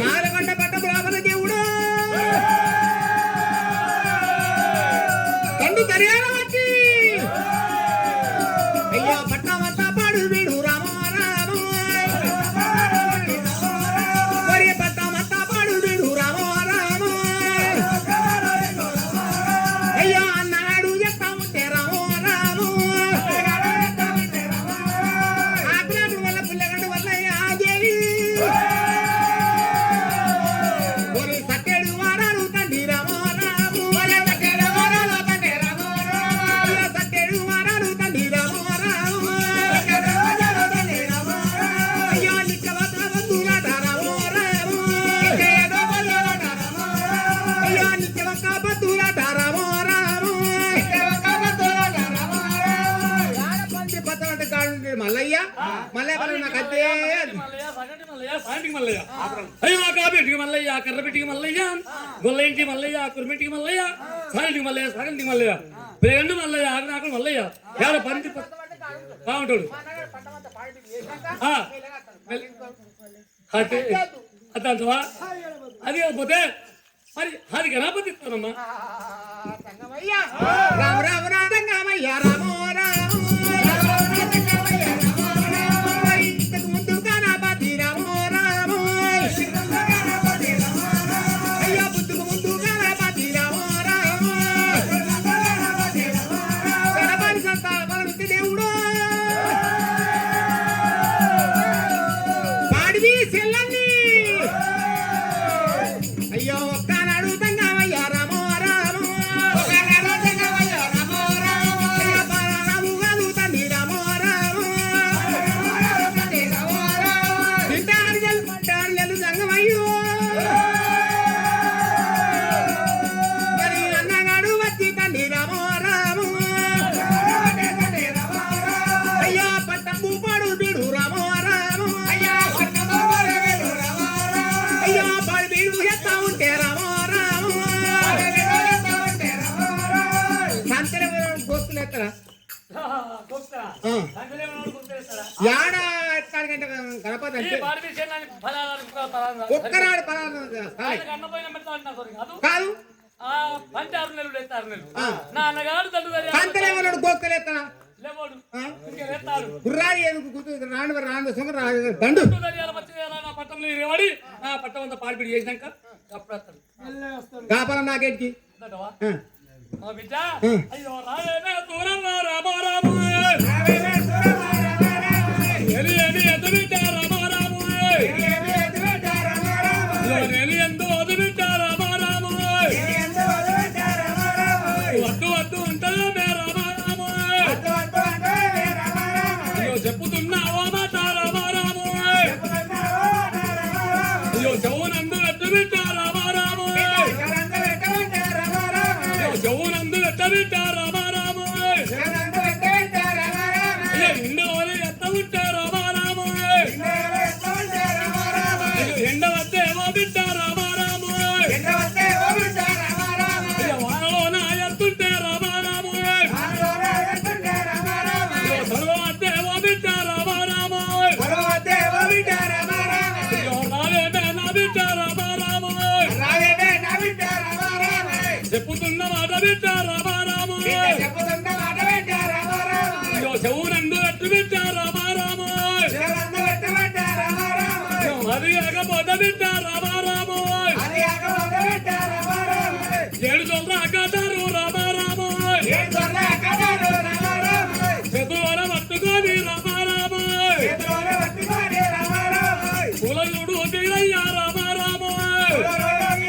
[SPEAKER 3] నాలుగొండ పట్టపురాపన దేవుడు తండ్రి తరియాల వచ్చి అయ్యో పట్టమంతా పాడు వీడు రామో రాము ఒరి పట్టమంతా పాడు వీడు రామో రాము అయ్యో అన్నాడు చెప్తా ఉంటే రామో రాము ఆకురాకుడు వల్ల పుల్లగడ్డు వల్ల దేవి ఒరి సత్యేడు వారాలు తండ్రి రామో రాము సత్యేడు వారాలు తండ్రి రామో రాము అయ్యో నిత్యవత బంధురాట రామో రాము అయ్యో నిత్యవత బంధురాట రామో రాము పంచి పత్తమంటే కాడు మల్లయ్య మల్లయ్య నాకు అదే
[SPEAKER 2] సాయంటికి మల్లయ్య అయ్యో కాపేటికి మల్లయ్య కర్రపెట్టికి మల్లయ్య గొల్లయింటి మల్లయ్య కుర్మింటికి మల్లయ్య సాయంటికి మల్లయ్య సాగంటికి మల్లయ్య ప్రేండు మల్లయ్య ఆగనాకులు మల్లయ్య ఎవరు పంచి బాగుంటాడు అదంతవా అది కాకపోతే మరి అది గణపతి ఇస్తానమ్మా
[SPEAKER 3] రామ రామ రామయ్య రామో రాము ఇంతకు ముందు గణపతి రామో రాము అయ్యో బుద్ధుకు ముందు గణపతి రామో రాము గణపతి సంతానపరమితి దేవుడు పాడివి సెల్లండి అయ్యో ఒక్కనాడు తంగమయ్య రామో రాము రాము కాదు తండ్రి రామో రాము తింటారు జల్లు సంగమయ్యో మరి అన్నగాడు వచ్చి తండ్రి రామో రాము అయ్యో పట్టపు పాడు బీడు రామో రాము అయ్యో పాడు బీడు ఎత్తా ఉంటే రామో రాము సంతలో గోస్తులు ఎక్కడ యాడ ఎత్తాడికంటే గణపతి అంటే ఒక్కనాడు పలానా కాదు
[SPEAKER 2] పంట 6 నెలలు ఎత్తారు 6 నెలలు నా అన్నగాడు తండ్రి
[SPEAKER 3] సంతలో ఏమన్నాడు గోస్తులు ఎత్తనా
[SPEAKER 2] లేవాడు ఇంకా ఎత్తారు
[SPEAKER 3] గుర్రాలు ఎందుకు గుర్తు రాను సొంగ దండు
[SPEAKER 2] నా పట్టంలో ఇరవడి నా పట్టం అంతా పాడిపిడి చేసినాక అప్పుడు వస్తాడు
[SPEAKER 3] కాపాల నాకేంటి
[SPEAKER 2] మా బిడ్డ అయ్యో రావేమే దూరంగా రామారాము ఎలి ఎలి ఎదు బిడ్డ రామారాము ఎలి ఎందు వదు బిడ్డ రామారాము వద్దు వద్దు అంటలే రామారాము అయ్యో చెప్పుతున్నావా మాట రామారాము అయ్యో జవునందు ఎద్దు బిడ్డ రామారాము జవునందు ఎద్దు బిడ్డ రామారాము బిడ్డ రామారాము
[SPEAKER 3] చెప్పుతున్న మాట వెంట రామారామ
[SPEAKER 2] అయ్యో చెవునందు ఎట్టు బిడ్డ రామారాము
[SPEAKER 3] శివనందు వెంట రామారామ
[SPEAKER 2] అది కాకపోతే బిడ్డ రామారాము
[SPEAKER 3] అది ఆగమన వెంట రామారామ
[SPEAKER 2] ఏడు చోట్ల అక్కదారు రామారాము
[SPEAKER 3] ఏం దొర్ల కదరు రామారామ
[SPEAKER 2] చెదువర పట్టుకొని రామారాము
[SPEAKER 3] చేతుల పట్టుకొని రామారామ
[SPEAKER 2] కులయుడు వీరయ్య రామారాము
[SPEAKER 3] రామారామ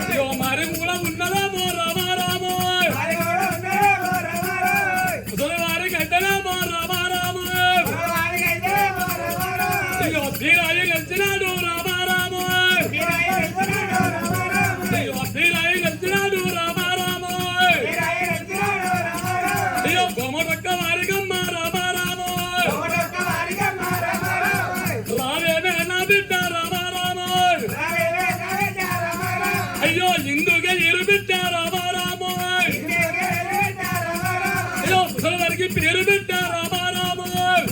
[SPEAKER 2] అయ్యో మరి కూడా ఉన్నదేమో రామారాము
[SPEAKER 3] మరి కూడా ఉన్నారో రామారామ
[SPEAKER 2] ముసలివారి గడ్డలేమో రామారాము
[SPEAKER 3] వారికైతే రామారామ
[SPEAKER 2] అయ్యో వీరాయి గెలిచినాడు రామారాము
[SPEAKER 3] వీరాయ వెళ్తున్నాడు రామారామ
[SPEAKER 2] అయ్యో వీరాయి గెలిచినాడు రామారాము
[SPEAKER 3] వీరాయ వెళ్తున్నాడు రామారామ
[SPEAKER 2] అయ్యో గోమటొక్క వారికమ్మ రామారాము
[SPEAKER 3] ఒకటొక్క వారికమ్మ రామారామ
[SPEAKER 2] రావేమే నా బిడ్డ రామారాము
[SPEAKER 3] రావేవే వెంట రామారామ
[SPEAKER 2] అయ్యో ఇందుకే ఇరు బిడ్డ రామారాము
[SPEAKER 3] ఇందుకే వెంట రామారామ
[SPEAKER 2] అయ్యో ముసలివారికి పేరు బిడ్డ రామారాము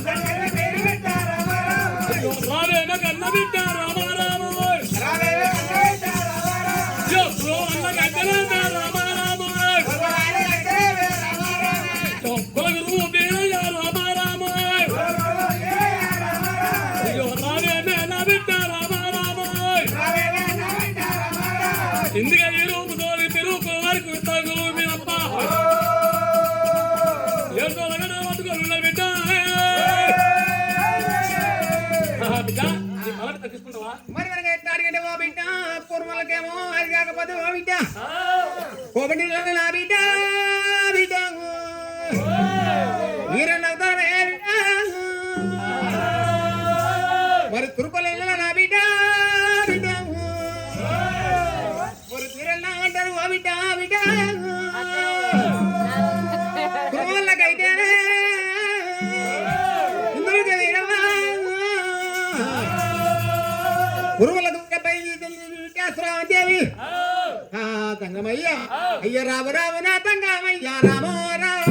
[SPEAKER 3] సంగతి పేరు వెంట రామారామ
[SPEAKER 2] అయ్యో రావేమే కన్న బిడ్డ రామారాము
[SPEAKER 3] రావేవే వెంట రామారామ
[SPEAKER 2] అయ్యో బ్రో అన్న గడ్డలేమే రామారాము
[SPEAKER 3] వారికైతే రామారామ
[SPEAKER 2] అయ్యో కులగురు వీరయ్య రామారాము అయ్యో రావేమే నా బిడ్డ రామారాము
[SPEAKER 3] రావేవే వెంట రామారామ
[SPEAKER 2] ఇందుకే ఇరు ముసలి పేరు కులవారికి తగులు మీ అప్ప ఏదో లగడ పట్టుకొని బిడ్డ బిడ్డ ఈ మలక తగ్గించుకుంటావా
[SPEAKER 3] మరి మనకి ఎట్లా అడిగంటే ఓ బిడ్డ పూర్వలకేమో అది కాకపోతే ఓ బిడ్డ ఓ బిడ్డ నా బిడ్డ బిడ్డ ఈరన్నవుతావే మరి తురుపల నా బిడ్డ బిడ్డ మరి తీరన్నా అంటారు ఓ బిడ్డ బిడ్డ పూర్వలకైతే ఇందులోకి వీరమ్మా గురువులకు దేవి తంగమయ్య అయ్య రామ రామ నా తంగమయ్య రామ రామ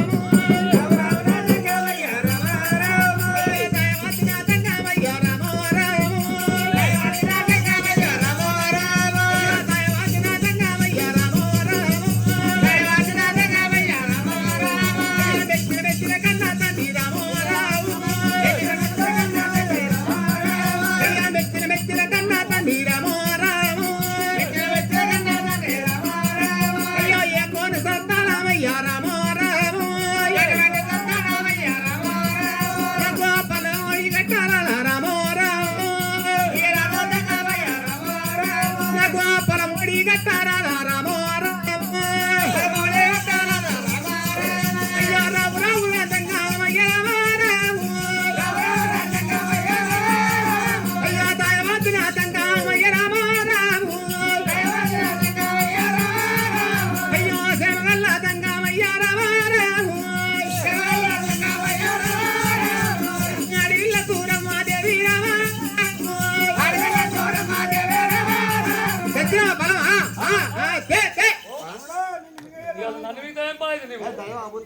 [SPEAKER 2] నన్ను మీద ఏం బాధ నీవు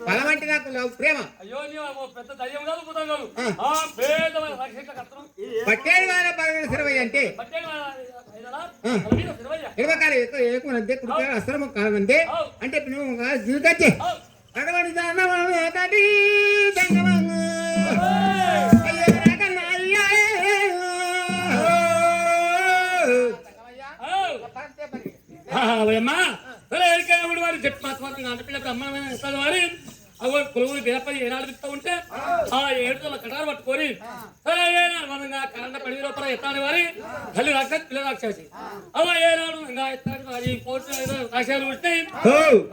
[SPEAKER 3] బలం అంటే నాకు ప్రేమ
[SPEAKER 2] అయ్యో నీవు పెద్ద దయ్యం కాదు పుతం కాదు ఆ పేద రక్షక కర్తను
[SPEAKER 3] పట్టేడు వార పరమైన సిరవయ్య అంటే
[SPEAKER 2] పట్టేడు
[SPEAKER 3] ఇరవకాలు ఏకునంతే కుడికారు అస్త్రము కాలంతే అంటే నువ్వు జీవితచ్చే అటువంటి దానవాడి దంగమంగు అయ్యో రకన్నా
[SPEAKER 2] అమ్మా వారి చెట్టు మాత్రం ఆడపిల్లకి అమ్మాయి ఇస్తారు వారి అవి పులుగులు బీరపై ఏనాడు తిప్పుతూ ఉంటే ఆ ఏడుతో కటారు పట్టుకొని సరే ఏనాడు మనంగా కరెంట్ 10 రూపాయలు ఎత్తాడు వారి తల్లి రాక్షసి పిల్ల రాక్షసి అవ ఏనాడు ఇంకా ఎత్తాడు వారి పోటీ రాక్షసాలు ఉంటాయి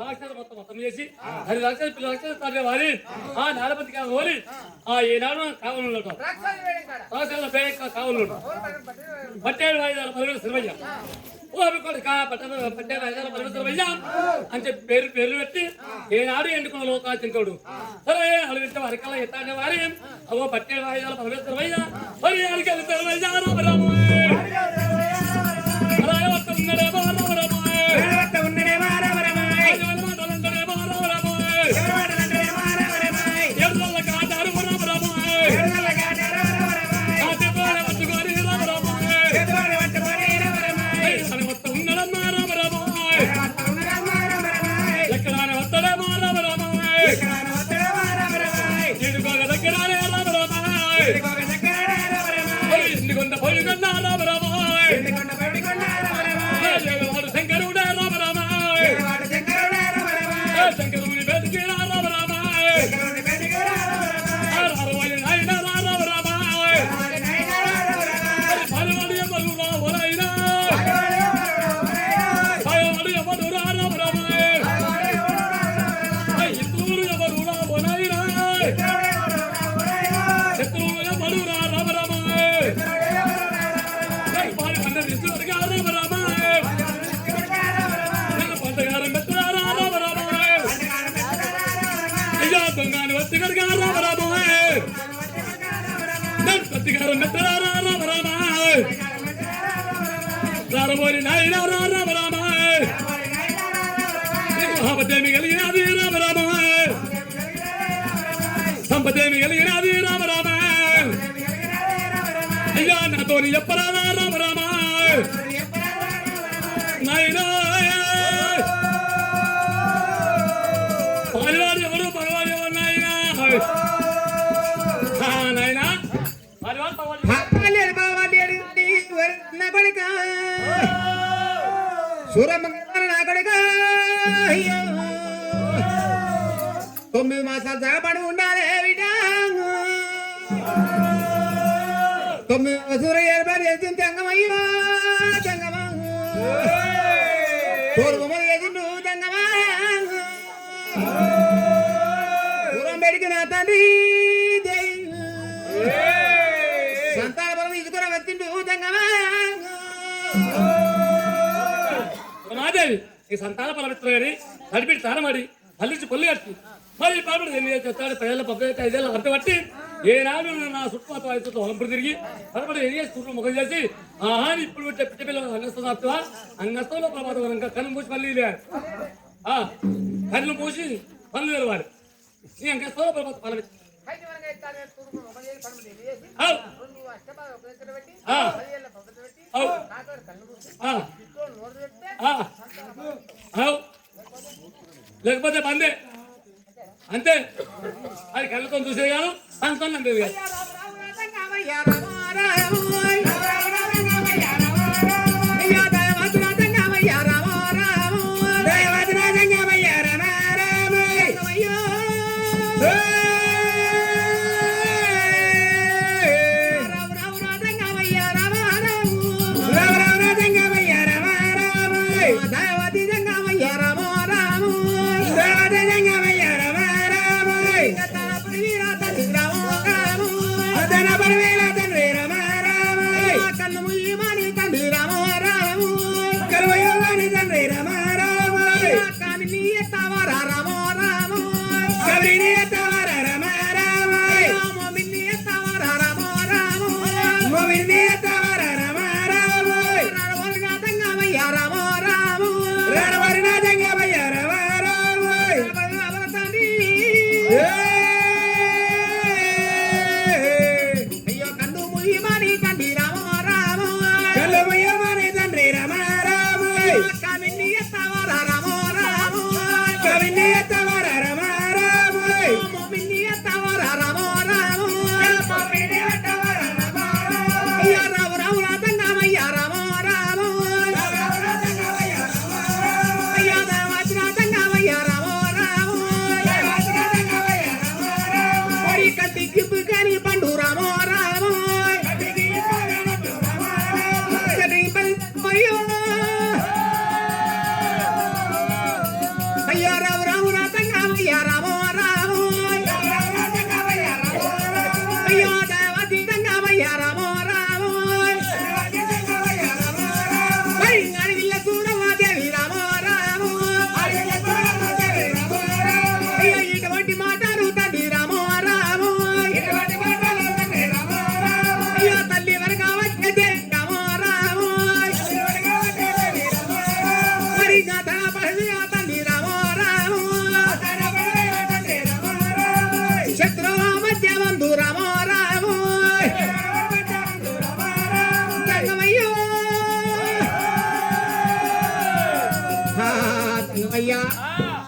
[SPEAKER 2] రాక్షసాలు మొత్తం చేసి తల్లి రాక్షసి పిల్ల రాక్షసి తల్లి వారి ఆ నాలపతికి ఓరి ఆ ఏనాడు కావాలి ఉండటం రాక్షసాల పేరు కావాలి ఉండటం పట్టేడు వాయిదాల పరుగులు సిరవయ్య అంటే పేర్లు పెట్టి ఏనాడు ఎండుకున్న లోకా తింటాడు సరే అడిగితే వరకల్లా ఎత్తాడే వారి అవో పట్టేడు వాయిదాలు పరమేశ్వర వయ్యా మరి అడిగి వెళ్తారు వయ్యా మహాపదేమి కలిగినది రామ రామ సంపదేమి కలిగినది రామ రామ అయ్యా నాతో చెప్పరాదా రామ రామ నాయనా పాలివాడు ఎవరు పగవాడు ఎవరు నాయనా నాయనా పాలివాడు
[SPEAKER 3] నా కొడుక సూరమ్మ నా కొడుక 9 మాసాలు జగపడి ఉండాలి బిడ్డా 9 మాసాలు ఏర్పాటు చేసి తెంగమయ్యో తెంగమ పూర్వమని చేసి నువ్వు తెంగమా దూరం పెడికి నా తండ్రి సంతాన బలం తీసుకుని వచ్చిండు తెంగమా
[SPEAKER 2] మాదేవి ఈ సంతాన పరమిత్రుడు గారి నడిపిడి తానమాడి అల్లించి పొల్లి కట్టి మరి పాపడు ఎన్ని చేస్తాడు 5 ఏళ్ళ అర్థపట్టి ఏనాడు నా చుట్టుపక్కల వయసుతో ఒలంపుడు తిరిగి పదపడి ఎన్ని చేసి ముఖం చేసి ఆహాని ఇప్పుడు పెట్టే పిట్ట పిల్లలు అంగస్తం ఆపుతావా అంగస్తంలో ప్రమాదం ఇంకా కళ్ళు మూసి మళ్ళీ కళ్ళు మూసి పనులు తెరవాలి నీ అంగస్తంలో ప్రమాదం పనులు లేకపోతే బందే అంతే అది కళ్ళతో చూసే కాదు సంతానం అంతే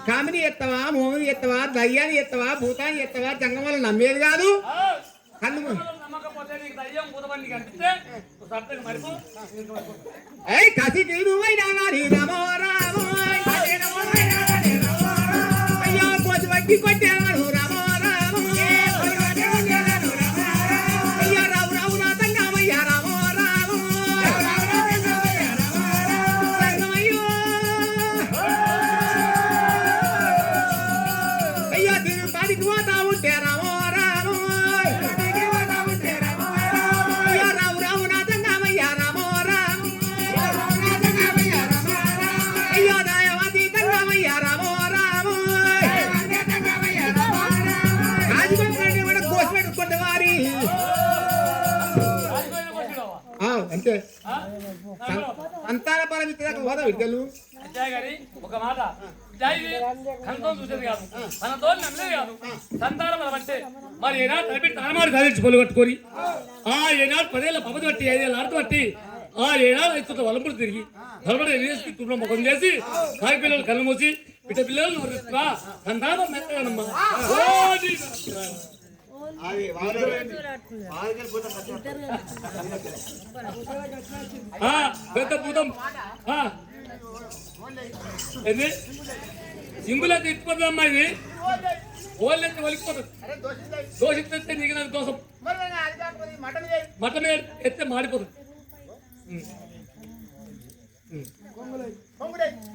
[SPEAKER 2] కామిని ఎత్తవా మోమిని ఎత్తవా దయ్యాన్ని ఎత్తవా భూతాన్ని ఎత్తవా జంగమలు నమ్మేది కాదు కన్ను కసి తీరువైనా రామో రామో అయ్యో కోసి వడ్డీ కొట్టాను రామో రామో అయ్యో రావు రావు నా తంగమయ్యా రామో రామో అయ్యో దీని పాడికి పోతా ఉంటే రామో రామో అయ్యో రావు రావు నా తంగమయ్యా రామో రామో అయ్యో దయవతి తంగమయ్యా రామో రామో కాజుకొని కూడా కోసి పెట్టుకుంటే వారి అంతే సంతాన పరమిత్ర హోదా విద్యలు అంతేగాని ఒక మాట కంతం చూసేది కాదు తనతో నమ్మేది కాదు సంతానం అంటే మరి ఏనాడు తలపెట్టి తనమాడు సాధించి పొలు కట్టుకొని ఆ ఏనాడు 10 ఏళ్ళ పపతి బట్టి 5 ఏళ్ళ ఆడత బట్టి ఆ ఏనాడు అయితే వలంపుడు తిరిగి తలబడి వేసి తుమ్మ ముఖం చేసి కాయ పిల్లలు కళ్ళు మూసి బిడ్డ పిల్లలు నోరుస్తున్నా సంతానం మెత్తగానమ్మా పెద్ద భూతం ఏంది సింగులో తిప్పిపోతుందమ్మా ఇది ఓళ్ళెత్తి ఒలికిపోతుంది దోషిస్తే నీకు నాకు దోషం మటన్ ఎత్తే మాడిపోతుంది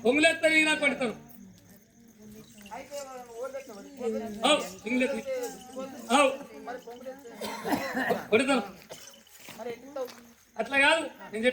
[SPEAKER 2] పొంగులేస్తే నీకు నాకు పడతాను సింగులెత్తి పడతాను అట్లా కాదు నేను